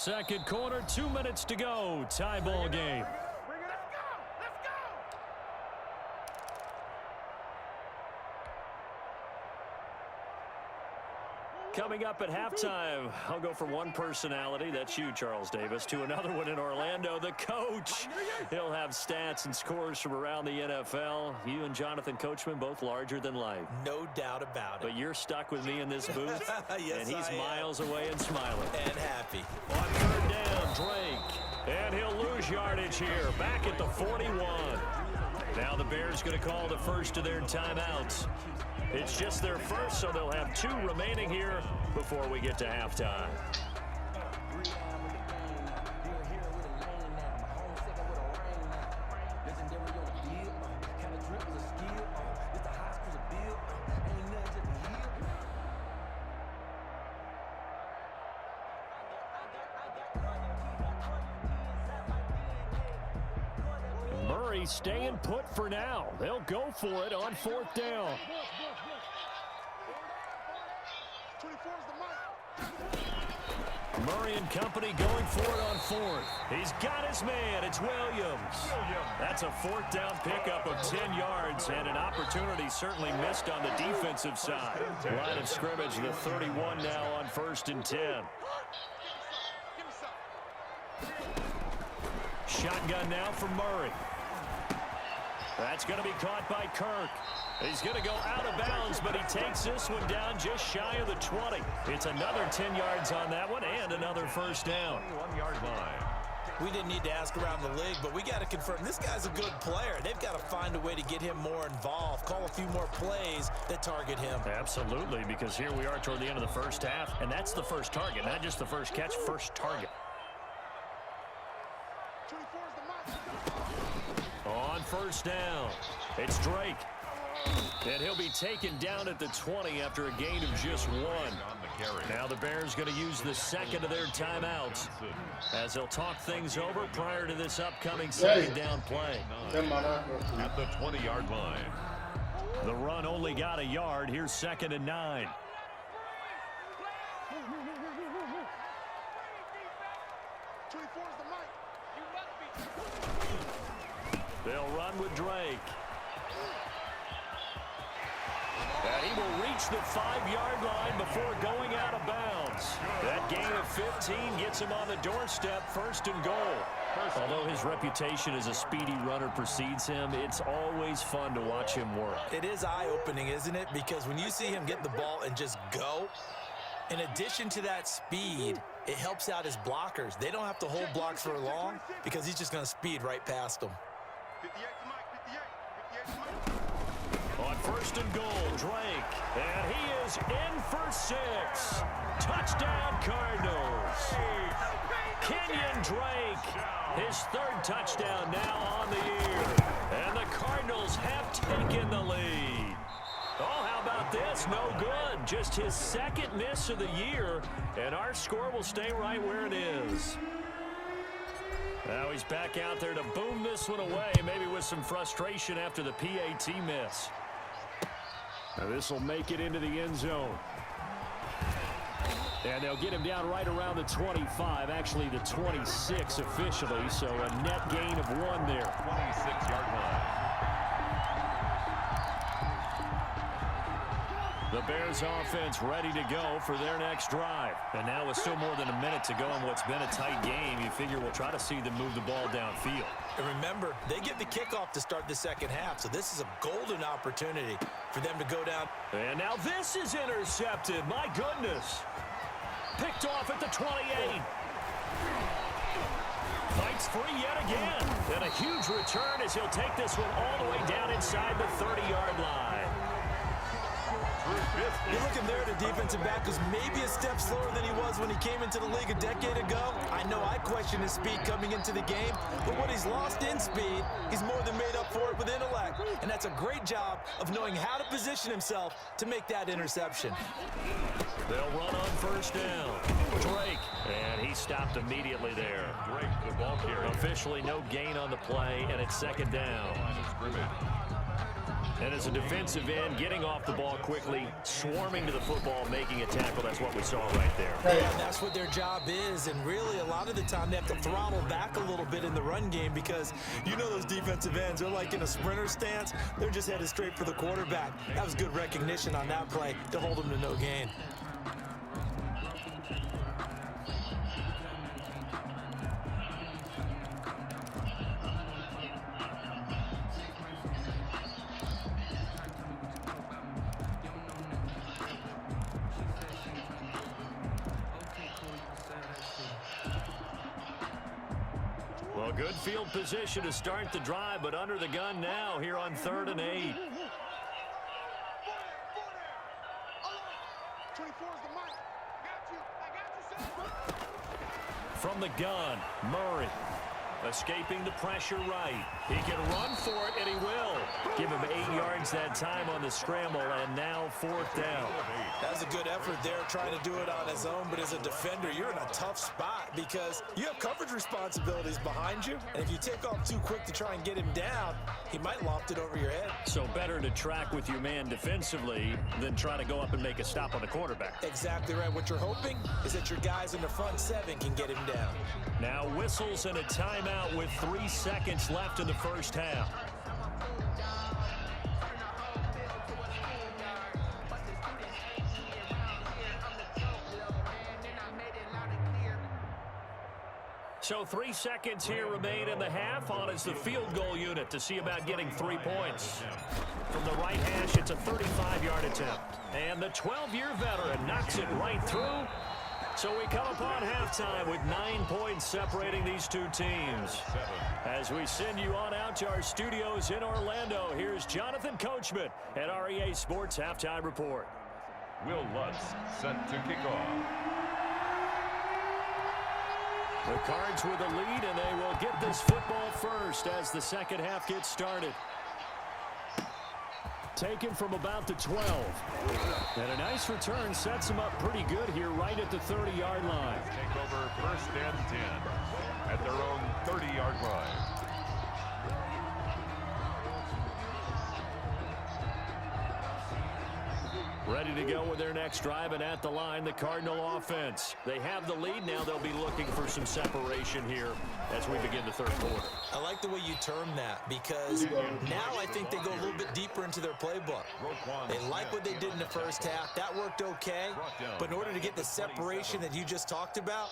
Second quarter, 2 minutes to go. Tie ball game. Coming up at halftime, I'll go from one personality, that's you, Charles Davis, to another one in Orlando, the coach. He'll have stats and scores from around the NFL. You and Jonathan Coachman, both larger than life. No doubt about it. But you're stuck with me in this booth, yes, and he's miles away and smiling. And happy. On third down, Drake. And he'll lose yardage here, back at the 41. Now the Bears going to call the first of their timeouts. It's just their first, so they'll have 2 remaining here before we get to halftime. Murray staying put for now. They'll go for it on 4th down. Murray and company going for it on 4th. He's got his man. It's Williams. That's a 4th down pickup of 10 yards and an opportunity certainly missed on the defensive side. Line of scrimmage, the 31 now on 1st and 10. Shotgun now for Murray. That's going to be caught by Kirk. He's going to go out of bounds, but he takes this one down just shy of the 20. It's another 10 yards on that one and another first down. 1-yard line. We didn't need to ask around the league, but we got to confirm this guy's a good player. They've got to find a way to get him more involved, call a few more plays that target him. Absolutely, because here we are toward the end of the first half, and that's the first target, not just the first catch, first target. On first down, it's Drake. And he'll be taken down at the 20 after a gain of just 1. Now the Bears going to use the second of their timeouts as they'll talk things over prior to this upcoming second down play. At the 20-yard line. The run only got a yard. Here's 2nd and 9. They'll run with Drake. And he will reach the 5-yard line before going out of bounds. That gain of 15 gets him on the doorstep, 1st and goal. Although his reputation as a speedy runner precedes him, it's always fun to watch him work. It is eye-opening, isn't it? Because when you see him get the ball and just go, in addition to that speed, it helps out his blockers. They don't have to hold blocks for long because he's just going to speed right past them. On 1st and goal, Drake. And he is in for 6. Touchdown, Cardinals. Kenyon Drake, his 3rd touchdown now on the year. And the Cardinals have taken the lead. Oh, how about this? No good. Just his 2nd miss of the year. And our score will stay right where it is. Now he's back out there to boom this one away, maybe with some frustration after the PAT miss. Now this will make it into the end zone. And they'll get him down right around the 25, actually the 26 officially, so a net gain of 1 there. 26-yard line. The Bears offense ready to go for their next drive. And now with still more than a minute to go in what's been a tight game, you figure we'll try to see them move the ball downfield. And remember, they get the kickoff to start the second half, so this is a golden opportunity for them to go down. And now this is intercepted. My goodness. Picked off at the 28. Fights free yet again. And a huge return as he'll take this one all the way down inside the 30-yard line. You're looking there at a defensive back who's maybe a step slower than he was when he came into the league a decade ago. I know I questioned his speed coming into the game, but what he's lost in speed, he's more than made up for it with intellect. And that's a great job of knowing how to position himself to make that interception. They'll run on 1st down. Drake, and he stopped immediately there. Drake, the ball carrier. Officially no gain on the play, and it's 2nd down. Line of scrimmage. And as a defensive end, getting off the ball quickly, swarming to the football, making a tackle, that's what we saw right there. Yeah, and that's what their job is, and really a lot of the time they have to throttle back a little bit in the run game because you know those defensive ends, they're like in a sprinter stance. They're just headed straight for the quarterback. That was good recognition on that play to hold them to no gain. Well, good field position to start the drive, but under the gun now here on 3rd and 8. From the gun, Murray. Escaping the pressure right. He can run for it, and he will. Give him 8 yards that time on the scramble, and now 4th down. That's a good effort there, trying to do it on his own, but as a defender, you're in a tough spot because you have coverage responsibilities behind you, and if you take off too quick to try and get him down, he might loft it over your head. So better to track with your man defensively than try to go up and make a stop on the quarterback. Exactly right. What you're hoping is that your guys in the front 7 can get him down. Now whistles and a timeout with 3 seconds left in the first half. So 3 seconds here remain in the half. On is the field goal unit to see about getting 3 points. From the right hash, it's a 35-yard attempt. And the 12-year veteran knocks it right through. So we come upon halftime with 9 points separating these two teams. As we send you on out to our studios in Orlando, here's Jonathan Coachman at REA Sports Halftime Report. Will Lutz set to kick off. The Cards with a lead, and they will get this football first as the second half gets started. Taken from about the 12. And a nice return sets them up pretty good here right at the 30-yard line. Take over 1st and 10 at their own 30-yard line. Ready to go with their next drive, and at the line, the Cardinal offense. They have the lead. Now they'll be looking for some separation here as we begin the 3rd quarter. I like the way you term that because now I think they go a little bit deeper into their playbook. They like what they did in the first half. That worked okay. But in order to get the separation that you just talked about,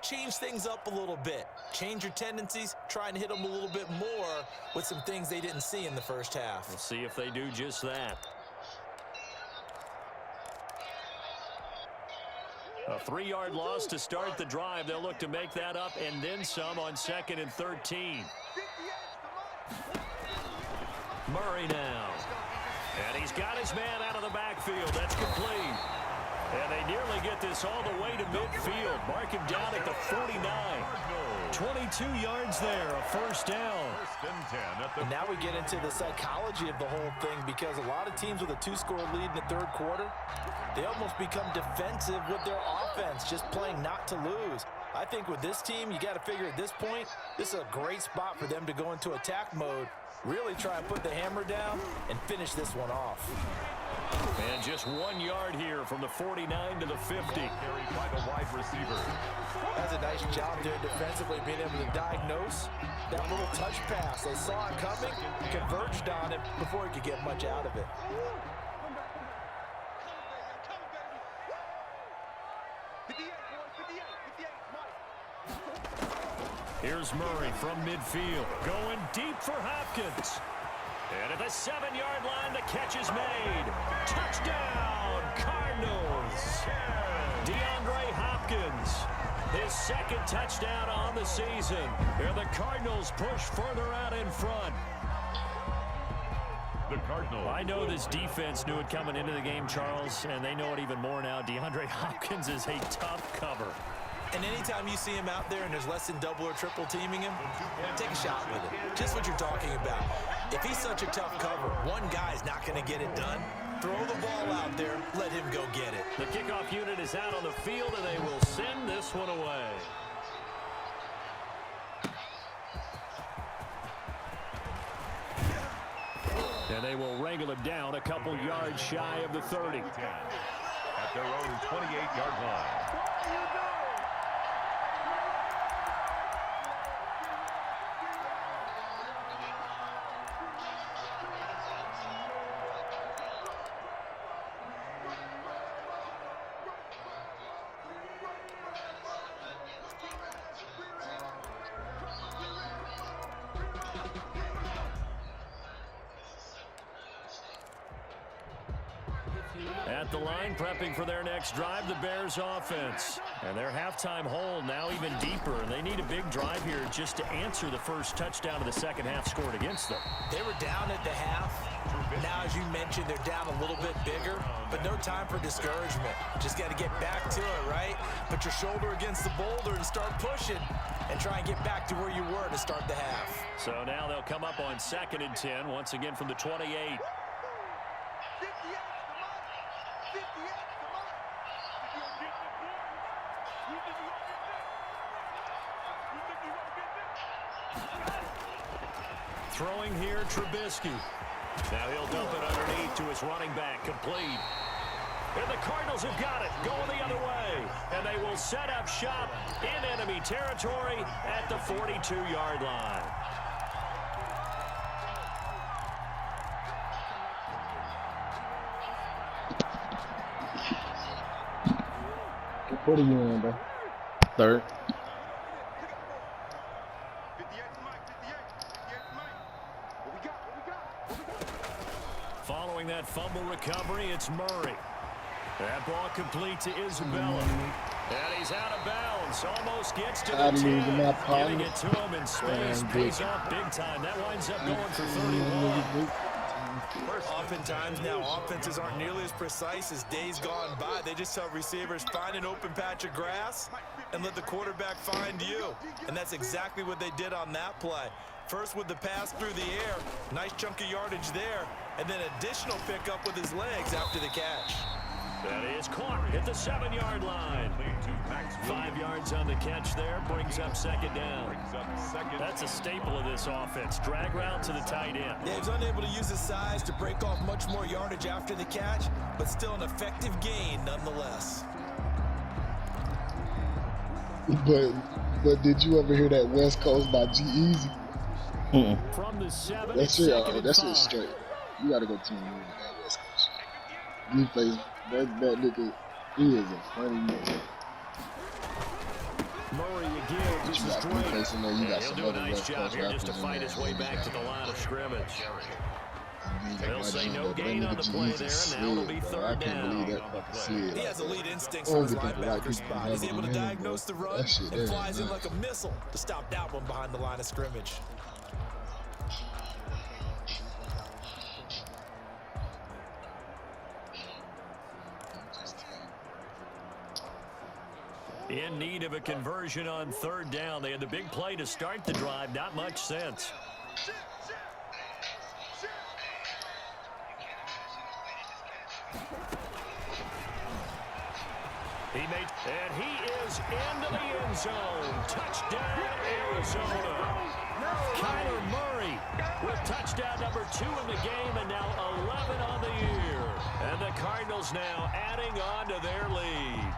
change things up a little bit. Change your tendencies. Try and hit them a little bit more with some things they didn't see in the first half. We'll see if they do just that. A 3-yard loss to start the drive. They'll look to make that up and then some on 2nd and 13. Murray now. And he's got his man out of the backfield. That's complete. And they nearly get this all the way to midfield. Mark him down at the 49. 22 yards there, a 1st down. 1st and 10 at the And now we get into the psychology of the whole thing because a lot of teams with a 2-score lead in the 3rd quarter, they almost become defensive with their offense, just playing not to lose. I think with this team, you got to figure at this point, this is a great spot for them to go into attack mode, really try and put the hammer down and finish this one off. And just 1 yard here from the 49 to the 50. carried by the wide receiver. That's a nice job there defensively, being able to diagnose that little touch pass. They saw it coming, converged on it before he could get much out of it. Here's Murray from midfield, going deep for Hopkins. And at the 7-yard line, the catch is made. Touchdown, Cardinals. DeAndre Hopkins, his 2nd touchdown on the season. And the Cardinals push further out in front. The Cardinals. I know this defense knew it coming into the game, Charles, and they know it even more now. DeAndre Hopkins is a tough cover. And anytime you see him out there and there's less than double or triple teaming him, take a shot with it. Just what you're talking about. If he's such a tough cover, one guy's not going to get it done. Throw the ball out there, let him go get it. The kickoff unit is out on the field, and they will send this one away. And they will wrangle him down a couple yards shy of the 30. At their own 28-yard line. At the line, prepping for their next drive, the Bears offense. And their halftime hole now even deeper, and they need a big drive here just to answer the first touchdown of the second half scored against them. They were down at the half. Now, as you mentioned, they're down a little bit bigger, but no time for discouragement. Just got to get back to it, right? Put your shoulder against the boulder and start pushing and try and get back to where you were to start the half. So now they'll come up on 2nd and 10, once again from the 28. Throwing here, Trubisky. Now he'll dump it underneath to his running back, complete. And the Cardinals have got it, going the other way. And they will set up shop in enemy territory at the 42-yard line. What are you in, bro? Third. Following that fumble recovery, it's Murray. That ball complete to Isabella. And he's out of bounds. Almost gets to the 10. Giving it to him in space. Pays off big time. That winds up going for 31. Oftentimes now, offenses aren't nearly as precise as days gone by. They just tell receivers, find an open patch of grass and let the quarterback find you. And that's exactly what they did on that play. First with the pass through the air, nice chunk of yardage there, and then additional pickup with his legs after the catch. That is caught at the 7-yard line. 5 yards on the catch there, brings up 2nd down. That's a staple of this offense. Drag route to the tight end. Yeah, he's unable to use his size to break off much more yardage after the catch, but still an effective gain nonetheless. But did you ever hear that West Coast by G-Eazy? From the 7, that's it. That's it straight. You gotta go to the movie that West Coast. You face that nigga. He is a funny nigga. Murray again. This is Drake. He'll do a nice job here just to fight his way back to the line of scrimmage. They'll say no gain on the play there, and now it'll be 3rd down. He has elite instincts for his linebacker spot. He's able to diagnose the run and flies in like a missile to stop that one behind the line of scrimmage. In need of a conversion on 3rd down. They had the big play to start the drive. Not much sense. And he is into the end zone. Touchdown, Arizona. Kyler Murray with touchdown number 2 in the game, and now 11 on the year. And the Cardinals now adding on to their lead.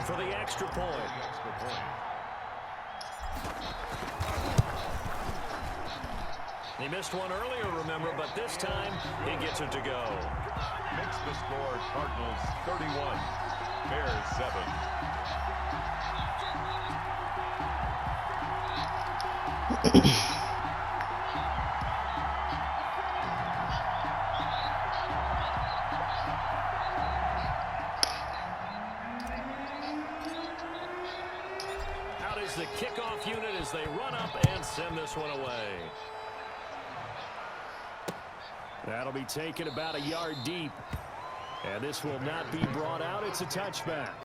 For the extra point. He missed one earlier, remember, but this time he gets it to go. Makes the score Cardinals 31, Bears 7. The kickoff unit as they run up and send this one away. That'll be taken about a yard deep. And this will not be brought out. It's a touchback.